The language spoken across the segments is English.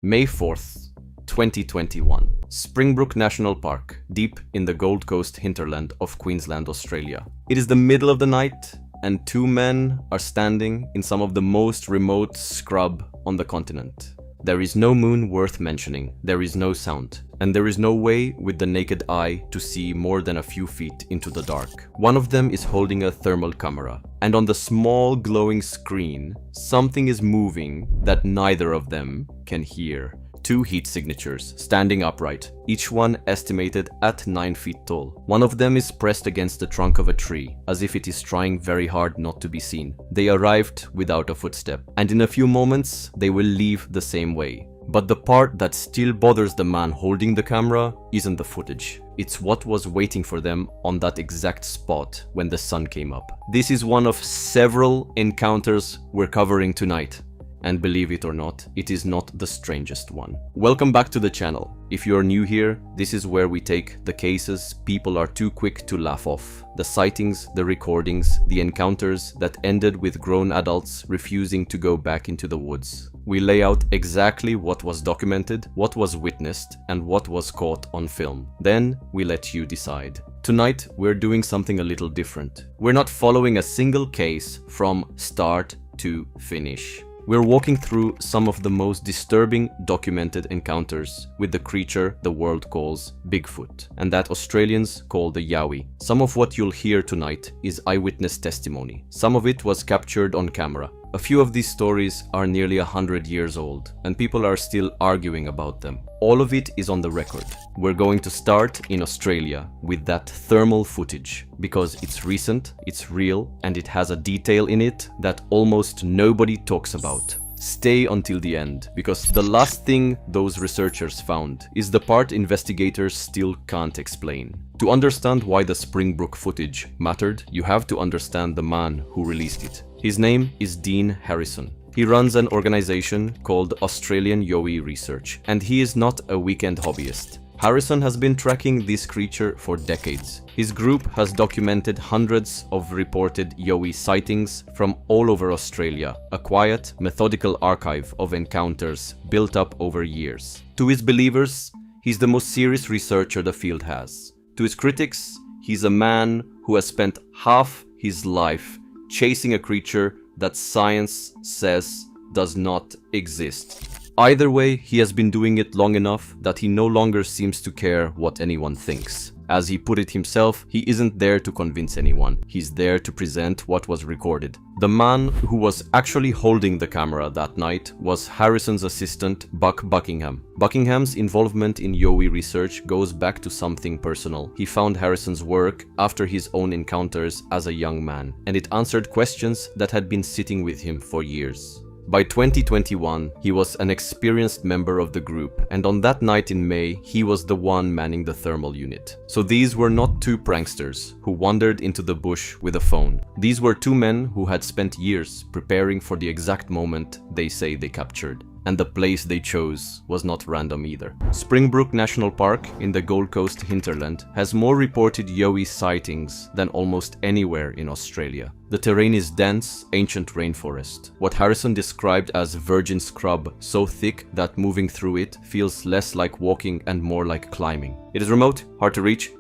May 4th, 2021. Springbrook National Park, deep in the Gold Coast hinterland of Queensland, Australia. It is the middle of the night, and two men are standing in some of the most remote scrub on the continent. There is no moon worth mentioning, there is no sound, and there is no way with the naked eye to see more than a few feet into the dark. One of them is holding a thermal camera, and on the small glowing screen, something is moving that neither of them can hear. Two heat signatures, standing upright, each one estimated at 9 feet tall. One of them is pressed against the trunk of a tree, as if it is trying very hard not to be seen. They arrived without a footstep, and in a few moments, they will leave the same way. But the part that still bothers the man holding the camera isn't the footage. It's what was waiting for them on that exact spot when the sun came up. This is one of several encounters we're covering tonight. And believe it or not, it is not the strangest one. Welcome back to the channel. If you are new here, this is where we take the cases people are too quick to laugh off. The sightings, the recordings, the encounters that ended with grown adults refusing to go back into the woods. We lay out exactly what was documented, what was witnessed, and what was caught on film. Then we let you decide. Tonight, we're doing something a little different. We're not following a single case from start to finish. We're walking through some of the most disturbing documented encounters with the creature the world calls Bigfoot, and that Australians call the Yowie. Some of what you'll hear tonight is eyewitness testimony. Some of it was captured on camera. A few of these stories are nearly 100 years old, and people are still arguing about them. All of it is on the record. We're going to start in Australia with that thermal footage, because it's recent, it's real, and it has a detail in it that almost nobody talks about. Stay until the end, because the last thing those researchers found is the part investigators still can't explain. To understand why the Springbrook footage mattered, you have to understand the man who released it. His name is Dean Harrison. He runs an organization called Australian Yowie Research, and he is not a weekend hobbyist. Harrison has been tracking this creature for decades. His group has documented hundreds of reported Yowie sightings from all over Australia, a quiet, methodical archive of encounters built up over years. To his believers, he's the most serious researcher the field has. To his critics, he's a man who has spent half his life chasing a creature that science says does not exist. Either way, he has been doing it long enough that he no longer seems to care what anyone thinks. As he put it himself, he isn't there to convince anyone, he's there to present what was recorded. The man who was actually holding the camera that night was Harrison's assistant, Buck Buckingham. Buckingham's involvement in Yowie research goes back to something personal. He found Harrison's work after his own encounters as a young man, and it answered questions that had been sitting with him for years. By 2021, he was an experienced member of the group, and on that night in May, he was the one manning the thermal unit. So these were not two pranksters who wandered into the bush with a phone. These were two men who had spent years preparing for the exact moment they say they captured. And the place they chose was not random either. Springbrook National Park in the Gold Coast hinterland has more reported Yowie sightings than almost anywhere in Australia. The terrain is dense, ancient rainforest. What Harrison described as virgin scrub, so thick that moving through it feels less like walking and more like climbing. It is remote, hard to reach.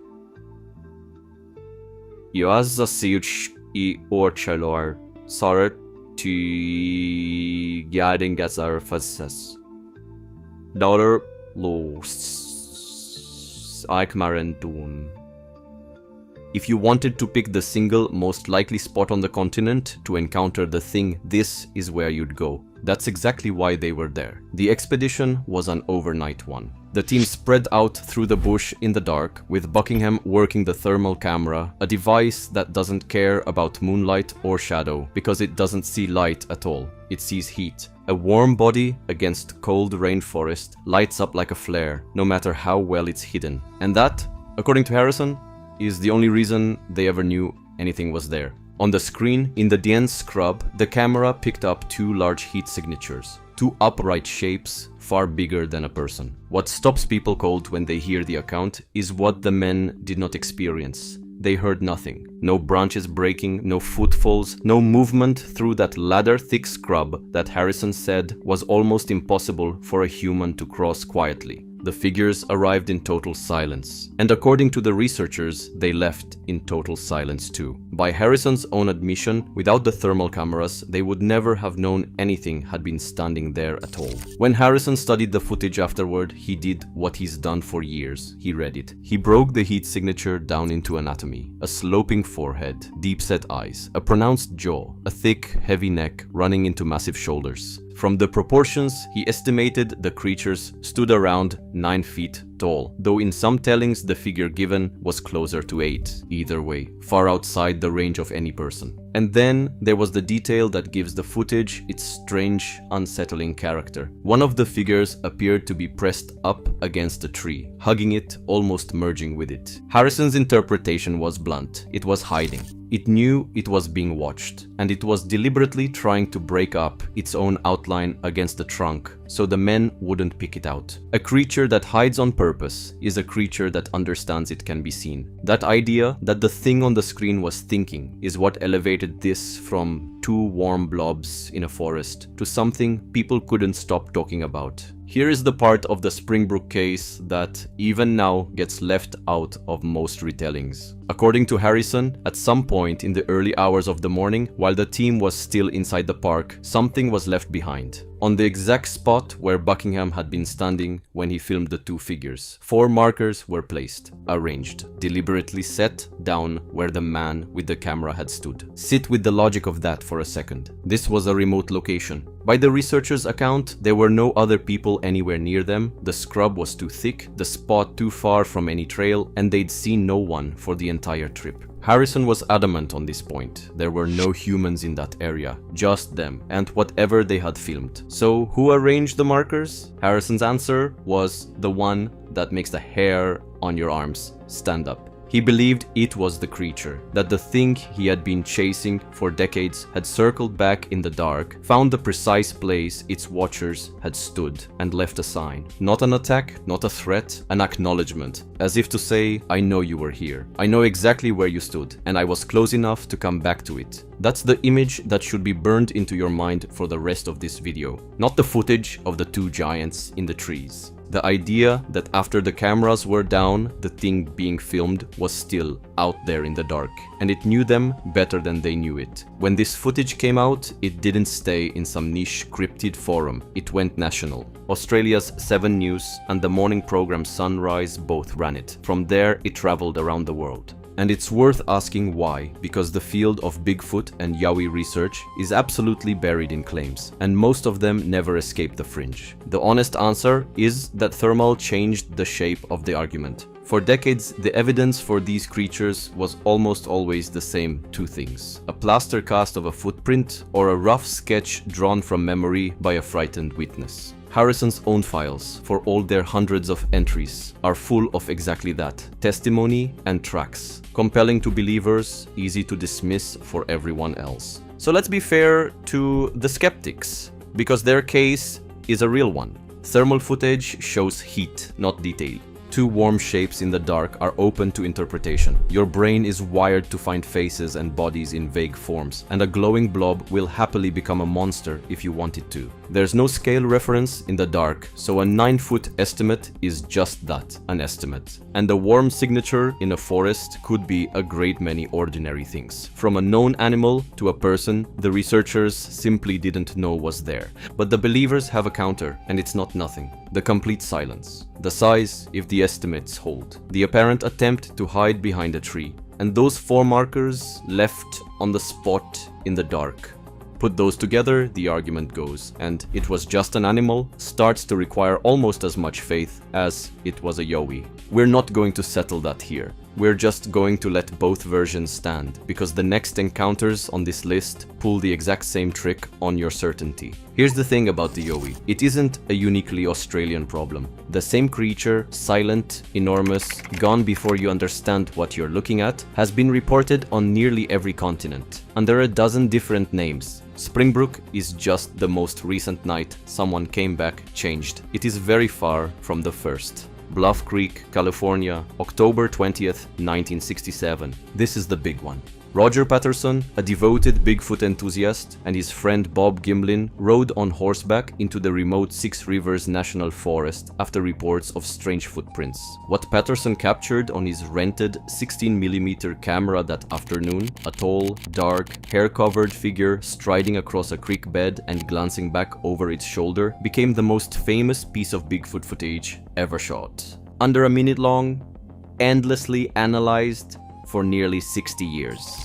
Yoazza siuch I orchalor saret to guiding as our faces. Dollar los Aikmarentun. If you wanted to pick the single most likely spot on the continent to encounter the thing, this is where you'd go. That's exactly why they were there. The expedition was an overnight one. The team spread out through the bush in the dark, with Buckingham working the thermal camera, a device that doesn't care about moonlight or shadow, because it doesn't see light at all. It sees heat. A warm body against cold rainforest lights up like a flare, no matter how well it's hidden. And that, according to Harrison, is the only reason they ever knew anything was there. On the screen, in the dense scrub, the camera picked up two large heat signatures. Two upright shapes, far bigger than a person. What stops people cold when they hear the account is what the men did not experience. they heard nothing. No branches breaking, no footfalls, no movement through that ladder-thick scrub that Harrison said was almost impossible for a human to cross quietly. The figures arrived in total silence, and according to the researchers, they left in total silence too. By Harrison's own admission, without the thermal cameras, they would never have known anything had been standing there at all. When Harrison studied the footage afterward, he did what he's done for years. He read it. He broke the heat signature down into anatomy: a sloping forehead, deep-set eyes, a pronounced jaw, a thick, heavy neck running into massive shoulders. From the proportions, he estimated the creatures stood around 9 feet tall, though in some tellings the figure given was closer to 8. Either way, far outside the range of any person. And then there was the detail that gives the footage its strange, unsettling character. One of the figures appeared to be pressed up against a tree, hugging it, almost merging with it. Harrison's interpretation was blunt. It was hiding. It knew it was being watched, and it was deliberately trying to break up its own outline against the trunk so the men wouldn't pick it out. A creature that hides on purpose is a creature that understands it can be seen. That idea that the thing on the screen was thinking is what elevated this from two warm blobs in a forest to something people couldn't stop talking about. Here is the part of the Springbrook case that, even now, gets left out of most retellings. According to Harrison, at some point in the early hours of the morning, while the team was still inside the park, something was left behind. On the exact spot where Buckingham had been standing when he filmed the two figures, 4 markers were placed, arranged, deliberately set down where the man with the camera had stood. Sit with the logic of that for a second. This was a remote location. By the researchers' account, there were no other people anywhere near them, the scrub was too thick, the spot too far from any trail, and they'd seen no one for the entire trip. Harrison was adamant on this point. There were no humans in that area, just them and whatever they had filmed. So who arranged the markers? Harrison's answer was the one that makes the hair on your arms stand up. He believed it was the creature, that the thing he had been chasing for decades had circled back in the dark, found the precise place its watchers had stood, and left a sign. Not an attack, not a threat, an acknowledgement, as if to say, I know you were here. I know exactly where you stood, and I was close enough to come back to it. That's the image that should be burned into your mind for the rest of this video, not the footage of the two giants in the trees. The idea that after the cameras were down, the thing being filmed was still out there in the dark, and it knew them better than they knew it. When this footage came out, it didn't stay in some niche cryptid forum, it went national. Australia's 7 News and the morning program Sunrise both ran it. From there, it traveled around the world. And it's worth asking why, because the field of Bigfoot and Yowie research is absolutely buried in claims, and most of them never escape the fringe. The honest answer is that thermal changed the shape of the argument. For decades, the evidence for these creatures was almost always the same two things: a plaster cast of a footprint or a rough sketch drawn from memory by a frightened witness. Harrison's own files, for all their hundreds of entries, are full of exactly that: testimony and tracks. Compelling to believers, easy to dismiss for everyone else. So let's be fair to the skeptics, because their case is a real one. Thermal footage shows heat, not detail. Two warm shapes in the dark are open to interpretation. Your brain is wired to find faces and bodies in vague forms, and a glowing blob will happily become a monster if you want it to. There's no scale reference in the dark, so a 9-foot estimate is just that, an estimate. And the warm signature in a forest could be a great many ordinary things. From a known animal to a person the researchers simply didn't know was there. But the believers have a counter, and it's not nothing. The complete silence. The size, if the estimates hold. The apparent attempt to hide behind a tree. And those 4 markers left on the spot in the dark. Put those together, the argument goes, and it was just an animal starts to require almost as much faith as it was a Yowie. We're not going to settle that here. We're just going to let both versions stand, because the next encounters on this list pull the exact same trick on your certainty. Here's the thing about the Yowie. It isn't a uniquely Australian problem. The same creature, silent, enormous, gone before you understand what you're looking at, has been reported on nearly every continent, under a dozen different names. Springbrook is just the most recent night someone came back changed. It is very far from the first. Bluff Creek, California, October 20th, 1967. This is the big one. Roger Patterson, a devoted Bigfoot enthusiast, and his friend Bob Gimlin rode on horseback into the remote Six Rivers National Forest after reports of strange footprints. What Patterson captured on his rented 16mm camera that afternoon, a tall, dark, hair-covered figure striding across a creek bed and glancing back over its shoulder, became the most famous piece of Bigfoot footage ever shot. Under a minute long, endlessly analyzed for nearly 60 years.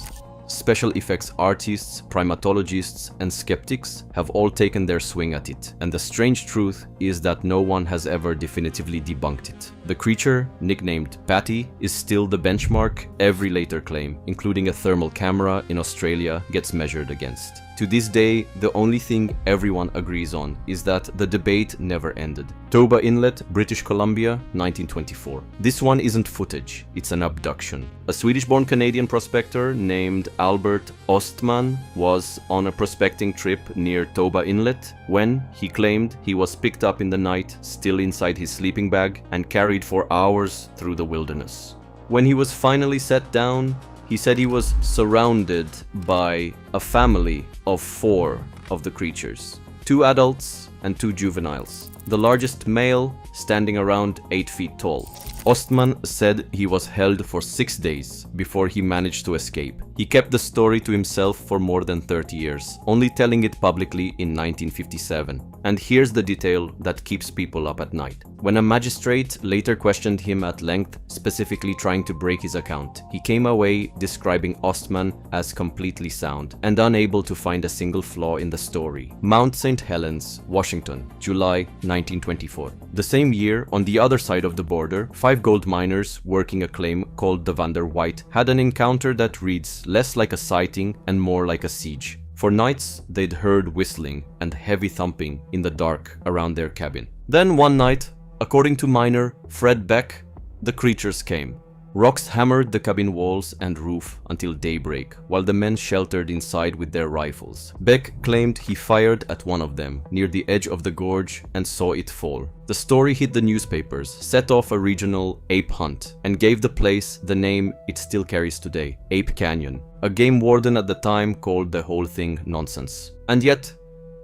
Special effects artists, primatologists, and skeptics have all taken their swing at it, and the strange truth is that no one has ever definitively debunked it. The creature, nicknamed Patty, is still the benchmark every later claim, including a thermal camera in Australia, gets measured against. To this day, the only thing everyone agrees on is that the debate never ended. Toba Inlet, British Columbia, 1924. This one isn't footage, it's an abduction. A Swedish-born Canadian prospector named Albert Ostman was on a prospecting trip near Toba Inlet when he claimed he was picked up in the night, still inside his sleeping bag, and carried for hours through the wilderness. When he was finally set down, he said he was surrounded by a family of 4 of the creatures, 2 adults and 2 juveniles, the largest male standing around 8 feet tall. Ostman said he was held for 6 days before he managed to escape. He kept the story to himself for more than 30 years, only telling it publicly in 1957. And here's the detail that keeps people up at night. When a magistrate later questioned him at length, specifically trying to break his account, he came away describing Ostman as completely sound and unable to find a single flaw in the story. Mount St. Helens, Washington, July 1924. The same year, on the other side of the border, 5 gold miners working a claim called the Vander White had an encounter that reads less like a sighting and more like a siege. For nights, they'd heard whistling and heavy thumping in the dark around their cabin. Then one night, according to miner Fred Beck, the creatures came. Rocks hammered the cabin walls and roof until daybreak, while the men sheltered inside with their rifles. Beck claimed he fired at one of them near the edge of the gorge and saw it fall. The story hit the newspapers, set off a regional ape hunt, and gave the place the name it still carries today, Ape Canyon. A game warden at the time called the whole thing nonsense. And yet,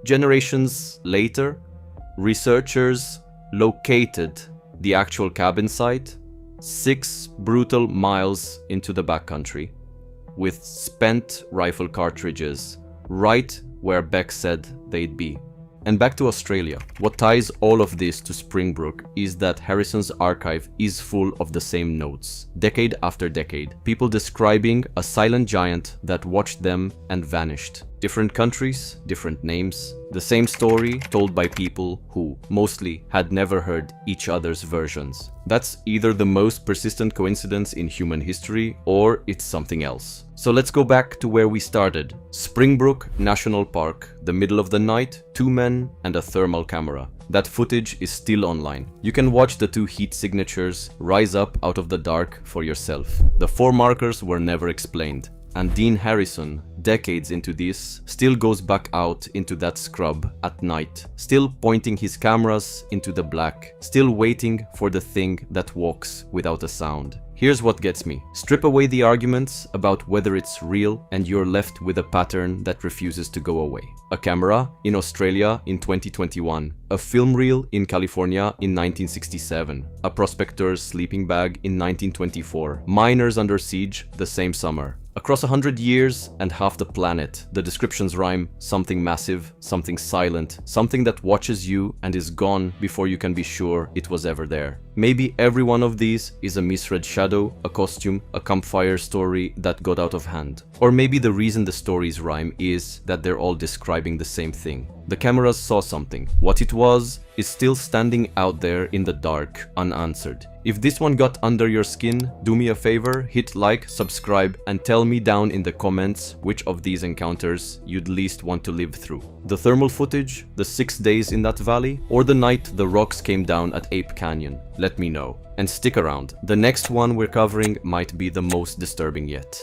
generations later, researchers located the actual cabin site 6 brutal miles into the backcountry, with spent rifle cartridges right where Beck said they'd be. And back to Australia. What ties all of this to Springbrook is that Harrison's archive is full of the same notes, decade after decade. People describing a silent giant that watched them and vanished. Different countries, different names, the same story told by people who, mostly, had never heard each other's versions. That's either the most persistent coincidence in human history, or it's something else. So let's go back to where we started. Springbrook National Park, the middle of the night, 2 men and a thermal camera. That footage is still online. You can watch the 2 heat signatures rise up out of the dark for yourself. The 4 markers were never explained. And Dean Harrison, decades into this, still goes back out into that scrub at night, still pointing his cameras into the black, still waiting for the thing that walks without a sound. Here's what gets me. Strip away the arguments about whether it's real and you're left with a pattern that refuses to go away. A camera in Australia in 2021. A film reel in California in 1967. A prospector's sleeping bag in 1924. Miners under siege the same summer. Across 100 years and half the planet, the descriptions rhyme something massive, something silent, something that watches you and is gone before you can be sure it was ever there. Maybe every one of these is a misread shadow, a costume, a campfire story that got out of hand. Or maybe the reason the stories rhyme is that they're all describing the same thing. The cameras saw something. What it was is still standing out there in the dark, unanswered. If this one got under your skin, do me a favor, hit like, subscribe, and tell me down in the comments which of these encounters you'd least want to live through. The thermal footage, the 6 days in that valley, or the night the rocks came down at Ape Canyon. Let me know. And stick around. The next one we're covering might be the most disturbing yet.